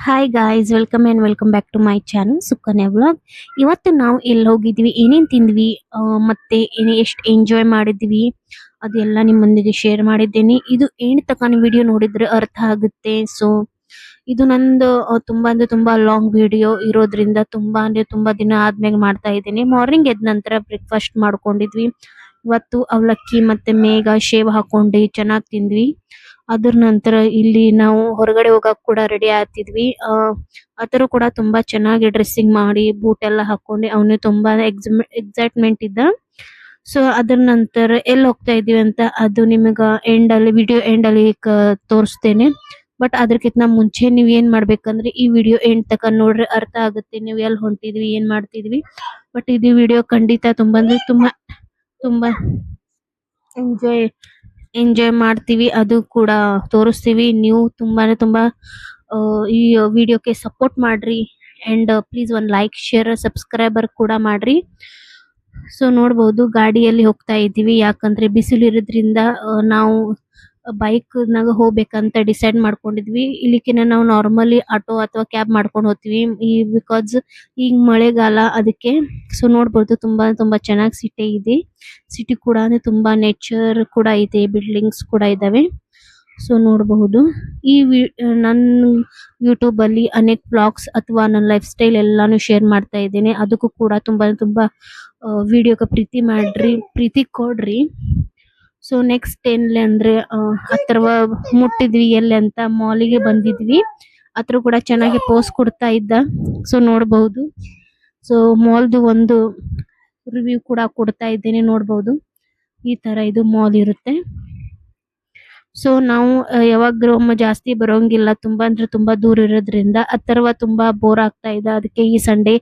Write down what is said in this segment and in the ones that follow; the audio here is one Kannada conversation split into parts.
Hi guys, welcome back to my channel Sukanya vlog. ಇವತ್ತು ನಾವು ಎಲ್ಲಿ ಹೋಗಿದ್ವಿ, ಏನೇನ್ ತಿಂದ್ವಿ, ಮತ್ತೆ ಎಷ್ಟು ಎಂಜಾಯ್ ಮಾಡಿದ್ವಿ ಅದೆಲ್ಲ ನಿಮ್ಮೊಂದಿಗೆ ಶೇರ್ ಮಾಡಿದ್ದೇನೆ. ಇದು ಏನ್ ತಕಾನ ವಿಡಿಯೋ ನೋಡಿದ್ರೆ ಅರ್ಥ ಆಗುತ್ತೆ. ಸೊ ಇದು ನಂದು ತುಂಬಾ ಅಂದ್ರೆ ತುಂಬಾ ಲಾಂಗ್ ವಿಡಿಯೋ ಇರೋದ್ರಿಂದ ತುಂಬಾ ಅಂದ್ರೆ ತುಂಬಾ ದಿನ ಆದ್ಮೇಲೆ ಮಾಡ್ತಾ ಇದ್ದೀನಿ. ಮಾರ್ನಿಂಗ್ ಎದ್ದ ನಂತರ ಬ್ರೇಕ್ಫಾಸ್ಟ್ ಮಾಡ್ಕೊಂಡಿದ್ವಿ. ಇವತ್ತು ಅವಲಕ್ಕಿ ಮತ್ತೆ ಮೇಘ ಶೇವ್ ಹಾಕೊಂಡು ಚೆನ್ನಾಗಿ ತಿಂದ್ವಿ. ಅದ್ರ ನಂತರ ಇಲ್ಲಿ ನಾವು ಹೊರಗಡೆ ಹೋಗಕ್ ಕೂಡ ರೆಡಿ ಆಗ್ತಿದ್ವಿ. ಆತರ ಕೂಡ ತುಂಬಾ ಚೆನ್ನಾಗಿ ಡ್ರೆಸ್ಸಿಂಗ್ ಮಾಡಿ ಬೂಟ್ ಎಲ್ಲ ಹಾಕೊಂಡು ಅವನು ತುಂಬಾ ಎಕ್ಸೈಟ್ಮೆಂಟ್ ಇದ್ದ. ಸೊ ಅದ್ರ ನಂತರ ಎಲ್ಲಿ ಹೋಗ್ತಾ ಇದೀವಿ ಅಂತ ಅದು ನಿಮಗ ಎಂಡ್ ಅಲ್ಲಿ ವಿಡಿಯೋ ಎಂಡ್ ಅಲ್ಲಿ ತೋರಿಸ್ತೇನೆ. ಬಟ್ ಅದಕ್ಕಿಂತ ಮುಂಚೆ ನೀವ್ ಏನ್ ಮಾಡ್ಬೇಕಂದ್ರೆ ಈ ವಿಡಿಯೋ ಎಂಡ್ ತಕ ನೋಡ್ರೆ ಅರ್ಥ ಆಗುತ್ತೆ ನೀವು ಎಲ್ಲಿ ಹೊಂಟಿದ್ವಿ ಏನ್ ಮಾಡ್ತಿದ್ವಿ. ಬಟ್ ಇದು ವಿಡಿಯೋ ಖಂಡಿತ ತುಂಬಾ ಅಂದ್ರೆ ತುಂಬಾ ಎಂಜಾಯ್ ಎಂಜಾಯ್ ಮಾಡ್ತೀವಿ, ಅದು ಕೂಡ ತೋರಿಸ್ತೀವಿ. ನೀವು ತುಂಬಾನೇ ತುಂಬಾ ಈ ವಿಡಿಯೋಕ್ಕೆ ಸಪೋರ್ಟ್ ಮಾಡ್ರಿ. ಅಂಡ್ ಪ್ಲೀಸ್ ಒಂದ್ ಲೈಕ್ ಶೇರ್ ಸಬ್ಸ್ಕ್ರೈಬರ್ ಕೂಡ ಮಾಡ್ರಿ. ಸೊ ನೋಡ್ಬೋದು ಗಾಡಿಯಲ್ಲಿ ಹೋಗ್ತಾ ಇದ್ದೀವಿ, ಯಾಕಂದ್ರೆ ಬಿಸಿಲು ಇರೋದ್ರಿಂದ ನಾವು ಬೈಕ್ ನಾಗ ಹೋಗ್ಬೇಕಂತ ಡಿಸೈಡ್ ಮಾಡ್ಕೊಂಡಿದ್ವಿ. ಇಲ್ಲಿಕಿನ ನಾವು ನಾರ್ಮಲಿ ಆಟೋ ಅಥವಾ ಕ್ಯಾಬ್ ಮಾಡ್ಕೊಂಡು ಹೋಗ್ತೀವಿ ಈ ಬಿಕಾಸ್ ಈಗ ಮಳೆಗಾಲ ಅದಕ್ಕೆ. ಸೊ ನೋಡ್ಬೋದು ತುಂಬಾ ತುಂಬಾ ಚೆನ್ನಾಗಿ ಸಿಟಿ ಇದೆ. ಸಿಟಿ ಕೂಡ ಅಂದ್ರೆ ತುಂಬಾ ನೇಚರ್ ಕೂಡ ಇದೆ, ಬಿಲ್ಡಿಂಗ್ಸ್ ಕೂಡ ಇದಾವೆ. ಸೊ ನೋಡಬಹುದು ಈ ನನ್ನ ಯೂಟ್ಯೂಬ್ ಅಲ್ಲಿ ಅನೇಕ ಬ್ಲಾಗ್ಸ್ ಅಥವಾ ನನ್ನ ಲೈಫ್ ಸ್ಟೈಲ್ ಎಲ್ಲಾನು ಶೇರ್ ಮಾಡ್ತಾ ಇದ್ದೇನೆ. ಅದಕ್ಕೂ ಕೂಡ ತುಂಬಾ ತುಂಬಾ ವಿಡಿಯೋಗೆ ಪ್ರೀತಿ ಮಾಡ್ರಿ, ಪ್ರೀತಿ ಕೊಡ್ರಿ. ಸೊ ನೆಕ್ಸ್ಟ್ ಏನ್ಲೆ ಅಂದ್ರೆ ಹತ್ರವ ಮುಟ್ಟಿದ್ವಿ ಎಲ್ಲಿ ಅಂತ ಮಾಲಿಗೆ ಬಂದಿದ್ವಿ. ಹತ್ರ ಕೂಡ ಚೆನ್ನಾಗಿ ಪೋಸ್ ಕೊಡ್ತಾ ಇದ್ದ. ಸೊ ನೋಡಬಹುದು. ಸೊ ಮಾಲ್ದು ಒಂದು ರಿವ್ಯೂ ಕೂಡ ಕೊಡ್ತಾ ಇದ್ದೇನೆ, ನೋಡಬಹುದು. ಈ ತರ ಇದು ಮಾಲ್ ಇರುತ್ತೆ. ಸೊ ನಾವು ಯಾವಾಗ್ಲೂ ಜಾಸ್ತಿ ಬರೋಂಗಿಲ್ಲ, ತುಂಬಾ ಅಂದ್ರೆ ತುಂಬಾ ದೂರ ಇರೋದ್ರಿಂದ ಅಥರ್ವ ತುಂಬಾ ಬೋರ್ ಆಗ್ತಾ ಇದೆ. ಅದಕ್ಕೆ ಈ ಸಂಡೇ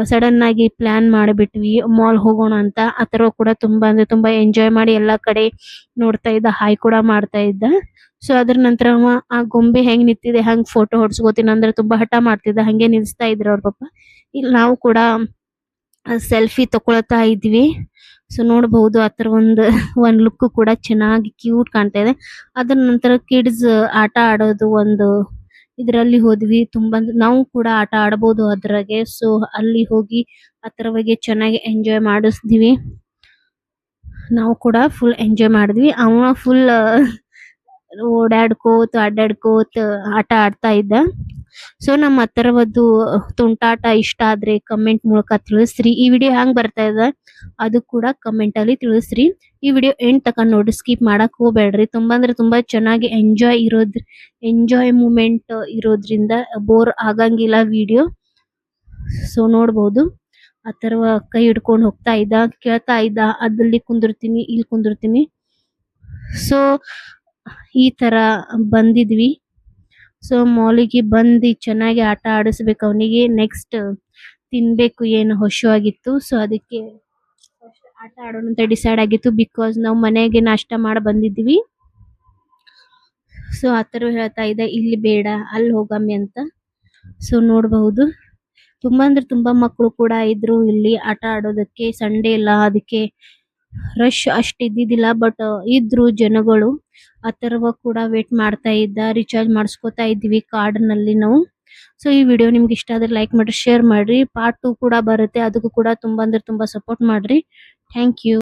ಸಡನ್ ಆಗಿ ಪ್ಲಾನ್ ಮಾಡಿಬಿಟ್ವಿ ಮಾಲ್ ಹೋಗೋಣ ಅಂತ. ಅಥರ್ವ ಕೂಡ ತುಂಬಾ ಅಂದ್ರೆ ತುಂಬಾ ಎಂಜಾಯ್ ಮಾಡಿ ಎಲ್ಲಾ ಕಡೆ ನೋಡ್ತಾ ಇದ್ದ, ಹಾಯ್ ಕೂಡ ಮಾಡ್ತಾ ಇದ್ದ. ಸೊ ಅದ್ರ ನಂತರ ಆ ಗೊಂಬೆ ಹೆಂಗ್ ನಿಂತಿದೆ ಹಂಗ್ ಫೋಟೋ ಹೊಡ್ಸ್ಕೋತೀನಿ ಅಂದ್ರೆ ತುಂಬಾ ಹಠ ಮಾಡ್ತಿದ್ದ, ಹಂಗೆ ನಿಲ್ಸ್ತಾ ಇದ್ರು ಅವ್ರ ಪಪ್ಪ. ಇಲ್ಲಿ ನಾವು ಕೂಡ ಸೆಲ್ಫಿ ತಕೊಳ್ತಾ ಇದ್ವಿ. ಸೊ ನೋಡಬಹುದು ಆತರ ಒಂದ್ ಲುಕ್ ಕೂಡ ಚೆನ್ನಾಗಿ ಕ್ಯೂಟ್ ಕಾಣ್ತಾ ಇದೆ. ಅದ್ರ ನಂತರ ಕಿಡ್ಸ್ ಆಟ ಆಡೋದು ಒಂದು ಇದ್ರಲ್ಲಿ ಹೋದ್ವಿ. ತುಂಬಾ ನಾವು ಕೂಡ ಆಟ ಆಡಬಹುದು ಅದ್ರಾಗೆ. ಸೊ ಅಲ್ಲಿ ಹೋಗಿ ಅದ್ರವಾಗಿ ಚೆನ್ನಾಗಿ ಎಂಜಾಯ್ ಮಾಡಿಸ್ತೀವಿ. ನಾವು ಕೂಡ ಫುಲ್ ಎಂಜಾಯ್ ಮಾಡಿದ್ವಿ. ಅವ ಫುಲ್ ಓಡಾಡ್ಕೋತ ಅಡ್ಡಾಡ್ಕೋತ ಆಟ ಆಡ್ತಾ ಇದ್ದ. ಸೊ ನಮ್ಮ ಹತ್ತಿರವದ್ದು ತುಂಟಾಟ ಇಷ್ಟ ಆದ್ರೆ ಕಮೆಂಟ್ ಮೂಲಕ ತಿಳಿಸ್ರಿ. ಈ ವಿಡಿಯೋ ಹ್ಯಾಂಗ್ ಬರ್ತಾ ಇದೆ ಅದು ಕೂಡ ಕಮೆಂಟ್ ಅಲ್ಲಿ ತಿಳಿಸ್ರಿ. ಈ ವಿಡಿಯೋ ಎಂಡ್ ತಕೊಂಡ್ ನೋಡಿ ಸ್ಕಿಪ್ ಮಾಡಕ್ ಹೋಗ್ಬೇಡ್ರಿ. ತುಂಬಾ ಅಂದ್ರೆ ತುಂಬಾ ಚೆನ್ನಾಗಿ ಎಂಜಾಯ್ ಮೂಮೆಂಟ್ ಇರೋದ್ರಿಂದ ಬೋರ್ ಆಗಂಗಿಲ್ಲ ವಿಡಿಯೋ. ಸೊ ನೋಡ್ಬೋದು ಆ ತರ ಕೈ ಹಿಡ್ಕೊಂಡು ಹೋಗ್ತಾ ಇದ್ದ, ಕೇಳ್ತಾ ಇದ್ದ ಅದಲ್ಲಿ ಕುಂದಿರ್ತೀನಿ ಇಲ್ಲಿ ಕುಂದಿರ್ತೀನಿ. ಸೊ ಈ ತರ ಬಂದಿದ್ವಿ. ಸೊ ಮಾಲಿಗೆ ಬಂದು ಚೆನ್ನಾಗಿ ಆಟ ಆಡಿಸ್ಬೇಕು ಅವನಿಗೆ. ನೆಕ್ಸ್ಟ್ ತಿನ್ಬೇಕು ಏನು ಹಶುವಾಗಿತ್ತು. ಸೊ ಅದಕ್ಕೆ ಆಟ ಆಡೋಣ ಅಂತ ಡಿಸೈಡ್ ಆಗಿತ್ತು, ಬಿಕಾಸ್ ನಾವು ಮನೆಗೆ ನಾಷ್ಟ ಮಾಡಿ ಬಂದಿದ್ವಿ. ಸೊ ಆತರ ಹೇಳ್ತಾ ಇದ್ದ ಇಲ್ಲಿ ಬೇಡ ಅಲ್ಲಿ ಹೋಗಮ್ಮಿ ಅಂತ. ಸೊ ನೋಡಬಹುದು ತುಂಬಾ ಅಂದ್ರೆ ತುಂಬಾ ಮಕ್ಕಳು ಕೂಡ ಇದ್ರು ಇಲ್ಲಿ ಆಟ ಆಡೋದಕ್ಕೆ. ಸಂಡೇ ಇಲ್ಲ ಅದಕ್ಕೆ ರಶ್ ಅಷ್ಟ್ ಇದ್ದಿದ್ದಿಲ್ಲ, ಬಟ್ ಇದ್ರು ಜನಗಳು. ಅಥರ್ವ ಕೂಡ ವೇಟ್ ಮಾಡ್ತಾ ಇದ್ದ, ರಿಚಾರ್ಜ್ ಮಾಡಿಸ್ಕೊತಾ ಇದ್ವಿ ಕಾರ್ಡ್ ನಲ್ಲಿ ನಾವು. ಸೊ ಈ ವಿಡಿಯೋ ನಿಮ್ಗೆ ಇಷ್ಟ ಆದ್ರೆ ಲೈಕ್ ಮಾಡ್ರಿ, ಶೇರ್ ಮಾಡ್ರಿ. ಪಾರ್ಟ್ 2 ಕೂಡ ಬರುತ್ತೆ, ಅದಕ್ಕೂ ಕೂಡ ತುಂಬಾ ಅಂದ್ರೆ ತುಂಬಾ ಸಪೋರ್ಟ್ ಮಾಡ್ರಿ. Thank you.